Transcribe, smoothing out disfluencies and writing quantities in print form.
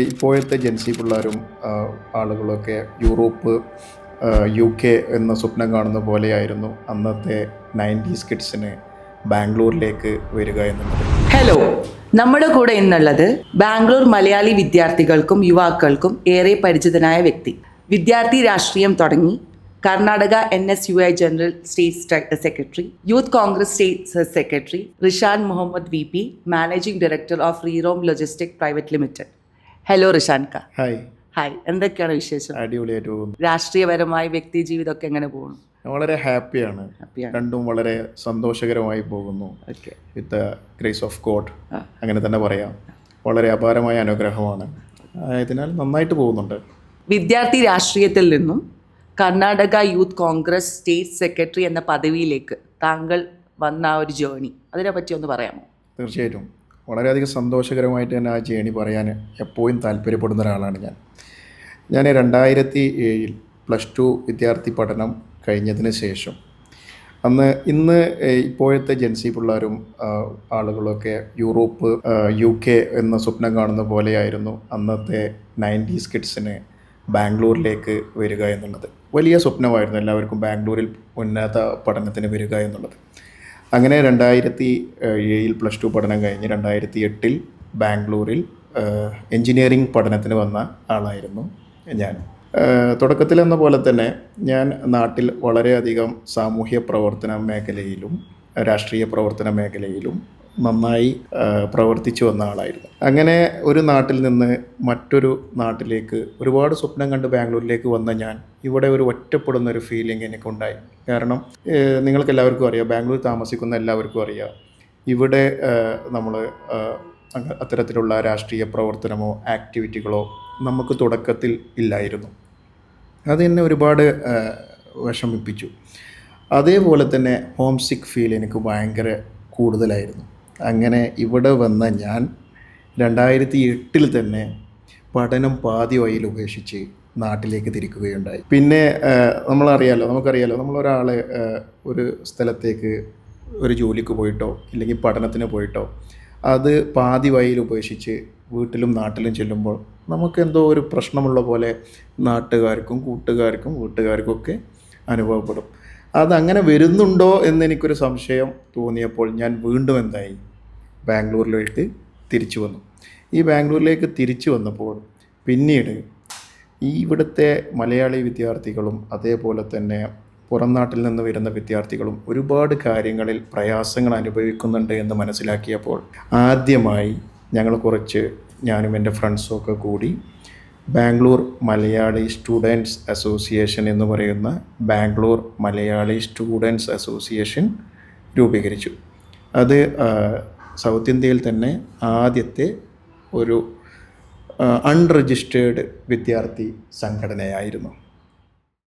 ഇപ്പോഴത്തെ ജെൻസി പിള്ളേരും ആളുകളൊക്കെ യൂറോപ്പ്, UK എന്ന സ്വപ്നം കാണുന്ന പോലെയായിരുന്നു അന്നത്തെ 90s കിഡ്സിന് ബാംഗ്ലൂരിലേക്ക് വരിക എന്നുള്ളത്. ഹലോ, നമ്മുടെ കൂടെ ഇന്നുള്ളത് ബാംഗ്ലൂർ മലയാളി വിദ്യാർത്ഥികൾക്കും യുവാക്കൾക്കും ഏറെ പരിചിതനായ വ്യക്തി. വിദ്യാർത്ഥി രാഷ്ട്രീയം തുടങ്ങി Karnataka NSUI general state secretary, youth Congress state secretary, Rishan Muhammad VP, managing director of റീറോം ലോജിസ്റ്റിക് പ്രൈവറ്റ് ലിമിറ്റഡ്. ഹലോ റിഷാൻക. ഹായ്, എന്തൊക്കെയാണ് വിശേഷം? അടിപൊളിയായിട്ട് പോകുന്നു. രാഷ്ട്രീയപരമായി വ്യക്തി ജീവിതമൊക്കെ എങ്ങനെ പോകുന്നു? വളരെ ഹാപ്പിയാണ്. രണ്ടും വളരെ സന്തോഷകരമായി പോകുന്നു. With the grace of God, അങ്ങനെ തന്നെ പറയാം. വളരെ അപാരമായ അനുഗ്രഹമാണ്. അതിനാൽ നന്നായിട്ട് പോകുന്നുണ്ട്. വിദ്യാർത്ഥി രാഷ്ട്രീയത്തിൽ നിന്നും Karnataka youth Congress state secretary എന്ന പദവിയിലേക്ക് താങ്കൾ വന്ന ആ ഒരു ജേണി, അതിനെപ്പറ്റി ഒന്ന് പറയാമോ? തീർച്ചയായിട്ടും വളരെയധികം സന്തോഷകരമായിട്ട് തന്നെ ആ ജേണി പറയാൻ എപ്പോഴും താല്പര്യപ്പെടുന്ന ഒരാളാണ് ഞാൻ 2007 +2 വിദ്യാർത്ഥി പഠനം കഴിഞ്ഞതിന് ശേഷം ഇന്ന് ഇപ്പോഴത്തെ ജെൻസി പിള്ളേരും ആളുകളൊക്കെ യൂറോപ്പ്, UK എന്ന സ്വപ്നം കാണുന്ന പോലെയായിരുന്നു അന്നത്തെ 90s കിഡ്സിന് ബാംഗ്ലൂരിലേക്ക് വരിക എന്നുള്ളത്. വലിയ സ്വപ്നമായിരുന്നു എല്ലാവർക്കും ബാംഗ്ലൂരിൽ ഉന്നത പഠനത്തിന് വരിക എന്നുള്ളത്. അങ്ങനെ 2007 +2 പഠനം കഴിഞ്ഞ് 2008 ബാംഗ്ലൂരിൽ എൻജിനീയറിംഗ് പഠനത്തിന് വന്ന ആളായിരുന്നു ഞാൻ. തുടക്കത്തിലെന്ന പോലെ തന്നെ ഞാൻ നാട്ടിൽ വളരെയധികം സാമൂഹ്യ പ്രവർത്തന മേഖലയിലും രാഷ്ട്രീയ പ്രവർത്തന മേഖലയിലും നന്നായി പ്രവർത്തിച്ചു വന്ന ആളായിരുന്നു. അങ്ങനെ ഒരു നാട്ടിൽ നിന്ന് മറ്റൊരു നാട്ടിലേക്ക് ഒരുപാട് സ്വപ്നം കണ്ട് ബാംഗ്ലൂരിലേക്ക് വന്ന ഞാൻ ഇവിടെ ഒരു ഒറ്റപ്പെടുന്ന ഒരു ഫീലിംഗ് എനിക്കുണ്ടായി. കാരണം നിങ്ങൾക്ക് എല്ലാവർക്കും അറിയാം, ബാംഗ്ലൂർ താമസിക്കുന്ന എല്ലാവർക്കും അറിയാം, ഇവിടെ നമ്മൾ അത്തരത്തിലുള്ള രാഷ്ട്രീയ പ്രവർത്തനമോ ആക്ടിവിറ്റികളോ നമുക്ക് തുടക്കത്തിൽ ഇല്ലായിരുന്നു. അതെന്നെ ഒരുപാട് വിഷമിപ്പിച്ചു. അതേപോലെ തന്നെ ഹോം സിക്ക് ഫീൽ എനിക്ക് ഭയങ്കര കൂടുതലായിരുന്നു. അങ്ങനെ ഇവിടെ വന്ന ഞാൻ 2008 തന്നെ പഠനം പാതി വഴിയിൽ ഉപേക്ഷിച്ച് നാട്ടിലേക്ക് തിരിക്കുകയുണ്ടായി. പിന്നെ നമുക്കറിയാലോ നമ്മളൊരാളെ ഒരു സ്ഥലത്തേക്ക് ഒരു ജോലിക്ക് പോയിട്ടോ ഇല്ലെങ്കിൽ പഠനത്തിന് പോയിട്ടോ അത് പാതി വഴിയിൽ ഉപേക്ഷിച്ച് വീട്ടിലും നാട്ടിലും ചെല്ലുമ്പോൾ നമുക്ക് എന്തോ ഒരു പ്രശ്നമുള്ള പോലെ നാട്ടുകാർക്കും കൂട്ടുകാർക്കും വീട്ടുകാർക്കും ഒക്കെ അനുഭവപ്പെടും. അതങ്ങനെ വരുന്നുണ്ടോ എന്നെനിക്കൊരു സംശയം തോന്നിയപ്പോൾ ഞാൻ വീണ്ടും ബാംഗ്ലൂരിലേക്ക് തിരിച്ചു വന്നു. ഈ ബാംഗ്ലൂരിലേക്ക് തിരിച്ചു വന്നപ്പോൾ പിന്നീട് ഇവിടുത്തെ മലയാളി വിദ്യാർത്ഥികളും അതേപോലെ തന്നെ പുറം നാട്ടിൽ നിന്ന് വരുന്ന വിദ്യാർത്ഥികളും ഒരുപാട് കാര്യങ്ങളിൽ പ്രയാസങ്ങൾ അനുഭവിക്കുന്നുണ്ട് എന്ന് മനസ്സിലാക്കിയപ്പോൾ ആദ്യമായി ഞാനും എൻ്റെ ഫ്രണ്ട്സും ഒക്കെ കൂടി ബാംഗ്ലൂർ മലയാളി സ്റ്റുഡൻസ് അസോസിയേഷൻ എന്ന് പറയുന്ന ബാംഗ്ലൂർ മലയാളി സ്റ്റുഡൻസ് അസോസിയേഷൻ രൂപീകരിച്ചു. അത് സൗത്ത് ഇന്ത്യയിൽ തന്നെ ആദ്യത്തെ ഒരു അൺരജിസ്റ്റേർഡ് വിദ്യാർത്ഥി സംഘടനയായിരുന്നു.